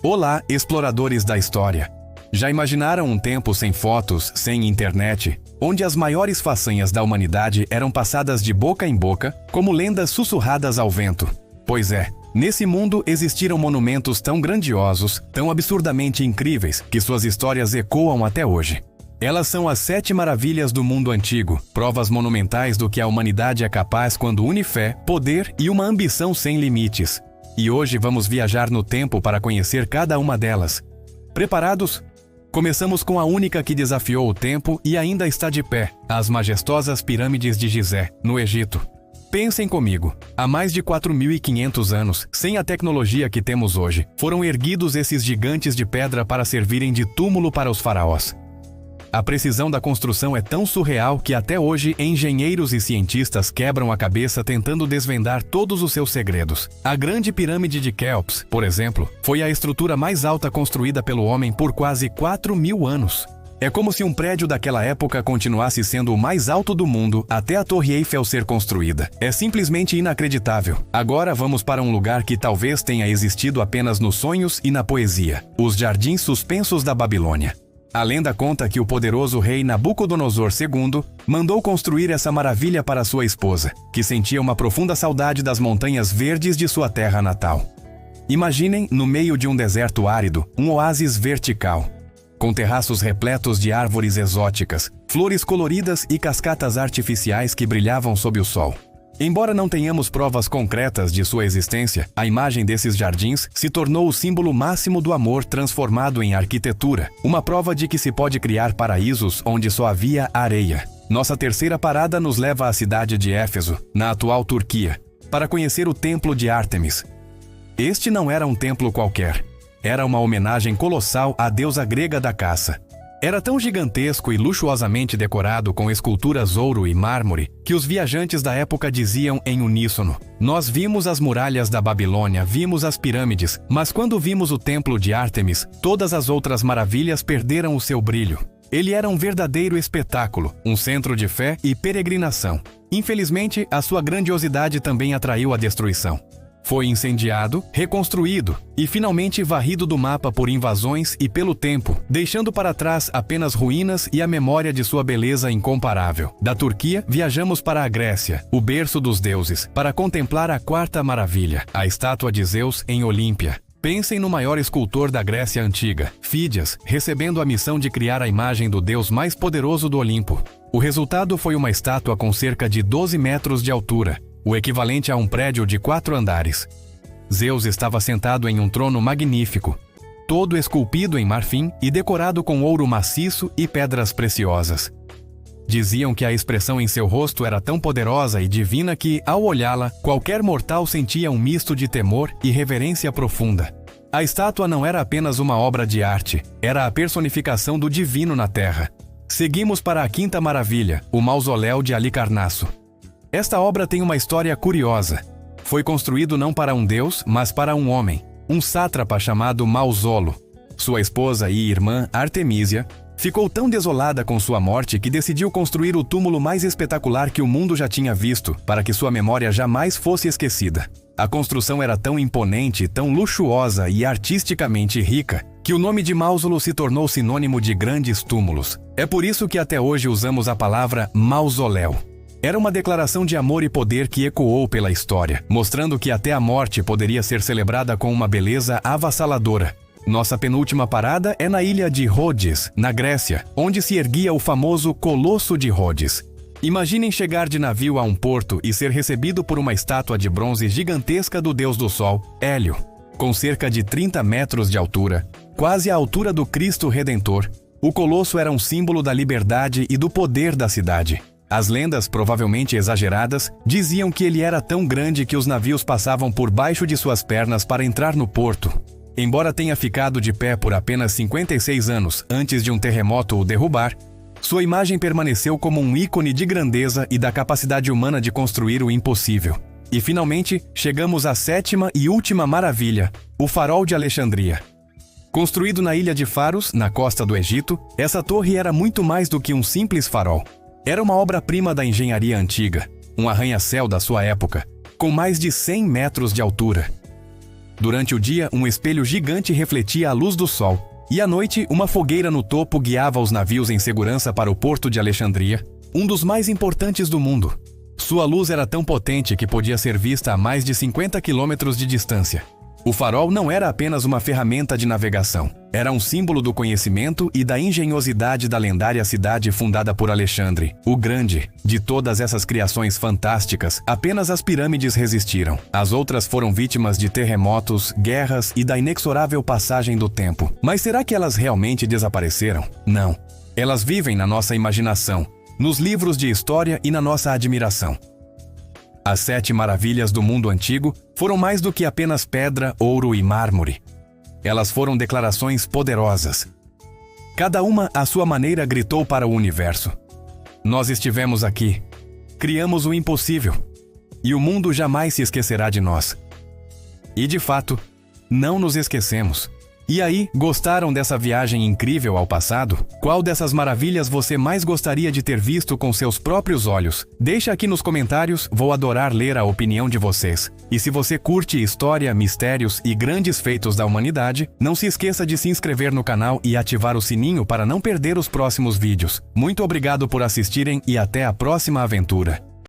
Olá, exploradores da história! Já imaginaram um tempo sem fotos, sem internet, onde as maiores façanhas da humanidade eram passadas de boca em boca, como lendas sussurradas ao vento? Pois é, nesse mundo existiram monumentos tão grandiosos, tão absurdamente incríveis, que suas histórias ecoam até hoje. Elas são as 7 maravilhas do mundo antigo, provas monumentais do que a humanidade é capaz quando une fé, poder e uma ambição sem limites. E hoje vamos viajar no tempo para conhecer cada uma delas. Preparados? Começamos com a única que desafiou o tempo e ainda está de pé, as majestosas pirâmides de Gizé, no Egito. Pensem comigo, há mais de 4.500 anos, sem a tecnologia que temos hoje, foram erguidos esses gigantes de pedra para servirem de túmulo para os faraós. A precisão da construção é tão surreal que até hoje engenheiros e cientistas quebram a cabeça tentando desvendar todos os seus segredos. A Grande Pirâmide de Quéops, por exemplo, foi a estrutura mais alta construída pelo homem por quase 4.000 anos. É como se um prédio daquela época continuasse sendo o mais alto do mundo até a Torre Eiffel ser construída. É simplesmente inacreditável. Agora vamos para um lugar que talvez tenha existido apenas nos sonhos e na poesia: os Jardins Suspensos da Babilônia. A lenda conta que o poderoso rei Nabucodonosor II mandou construir essa maravilha para sua esposa, que sentia uma profunda saudade das montanhas verdes de sua terra natal. Imaginem, no meio de um deserto árido, um oásis vertical, com terraços repletos de árvores exóticas, flores coloridas e cascatas artificiais que brilhavam sob o sol. Embora não tenhamos provas concretas de sua existência, a imagem desses jardins se tornou o símbolo máximo do amor transformado em arquitetura, uma prova de que se pode criar paraísos onde só havia areia. Nossa terceira parada nos leva à cidade de Éfeso, na atual Turquia, para conhecer o Templo de Ártemis. Este não era um templo qualquer, era uma homenagem colossal à deusa grega da caça. Era tão gigantesco e luxuosamente decorado com esculturas ouro e mármore que os viajantes da época diziam em uníssono: "Nós vimos as muralhas da Babilônia, vimos as pirâmides, mas quando vimos o templo de Ártemis, todas as outras maravilhas perderam o seu brilho." Ele era um verdadeiro espetáculo, um centro de fé e peregrinação. Infelizmente, a sua grandiosidade também atraiu a destruição. Foi incendiado, reconstruído e finalmente varrido do mapa por invasões e pelo tempo, deixando para trás apenas ruínas e a memória de sua beleza incomparável. Da Turquia, viajamos para a Grécia, o berço dos deuses, para contemplar a quarta maravilha, a estátua de Zeus em Olímpia. Pensem no maior escultor da Grécia Antiga, Fídias, recebendo a missão de criar a imagem do deus mais poderoso do Olimpo. O resultado foi uma estátua com cerca de 12 metros de altura, o equivalente a um prédio de 4 andares. Zeus estava sentado em um trono magnífico, todo esculpido em marfim e decorado com ouro maciço e pedras preciosas. Diziam que a expressão em seu rosto era tão poderosa e divina que, ao olhá-la, qualquer mortal sentia um misto de temor e reverência profunda. A estátua não era apenas uma obra de arte, era a personificação do divino na Terra. Seguimos para a quinta maravilha, o Mausoléu de Halicarnasso. Esta obra tem uma história curiosa. Foi construído não para um deus, mas para um homem, um sátrapa chamado Mausolo. Sua esposa e irmã, Artemísia, ficou tão desolada com sua morte que decidiu construir o túmulo mais espetacular que o mundo já tinha visto, para que sua memória jamais fosse esquecida. A construção era tão imponente, tão luxuosa e artisticamente rica, que o nome de Mausoleo se tornou sinônimo de grandes túmulos. É por isso que até hoje usamos a palavra mausoléu. Era uma declaração de amor e poder que ecoou pela história, mostrando que até a morte poderia ser celebrada com uma beleza avassaladora. Nossa penúltima parada é na ilha de Rhodes, na Grécia, onde se erguia o famoso Colosso de Rhodes. Imaginem chegar de navio a um porto e ser recebido por uma estátua de bronze gigantesca do deus do sol, Hélio. Com cerca de 30 metros de altura, quase a altura do Cristo Redentor, o Colosso era um símbolo da liberdade e do poder da cidade. As lendas, provavelmente exageradas, diziam que ele era tão grande que os navios passavam por baixo de suas pernas para entrar no porto. Embora tenha ficado de pé por apenas 56 anos antes de um terremoto o derrubar, sua imagem permaneceu como um ícone de grandeza e da capacidade humana de construir o impossível. E finalmente, chegamos à sétima e última maravilha, o Farol de Alexandria. Construído na Ilha de Faros, na costa do Egito, essa torre era muito mais do que um simples farol. Era uma obra-prima da engenharia antiga, um arranha-céu da sua época, com mais de 100 metros de altura. Durante o dia, um espelho gigante refletia a luz do sol, e à noite, uma fogueira no topo guiava os navios em segurança para o porto de Alexandria, um dos mais importantes do mundo. Sua luz era tão potente que podia ser vista a mais de 50 quilômetros de distância. O farol não era apenas uma ferramenta de navegação. Era um símbolo do conhecimento e da engenhosidade da lendária cidade fundada por Alexandre, o Grande. De todas essas criações fantásticas, apenas as pirâmides resistiram. As outras foram vítimas de terremotos, guerras e da inexorável passagem do tempo. Mas será que elas realmente desapareceram? Não. Elas vivem na nossa imaginação, nos livros de história e na nossa admiração. As 7 maravilhas do mundo antigo foram mais do que apenas pedra, ouro e mármore. Elas foram declarações poderosas. Cada uma, à sua maneira, gritou para o universo: nós estivemos aqui, criamos o impossível, e o mundo jamais se esquecerá de nós. E de fato, não nos esquecemos. E aí, gostaram dessa viagem incrível ao passado? Qual dessas maravilhas você mais gostaria de ter visto com seus próprios olhos? Deixa aqui nos comentários, vou adorar ler a opinião de vocês. E se você curte história, mistérios e grandes feitos da humanidade, não se esqueça de se inscrever no canal e ativar o sininho para não perder os próximos vídeos. Muito obrigado por assistirem e até a próxima aventura.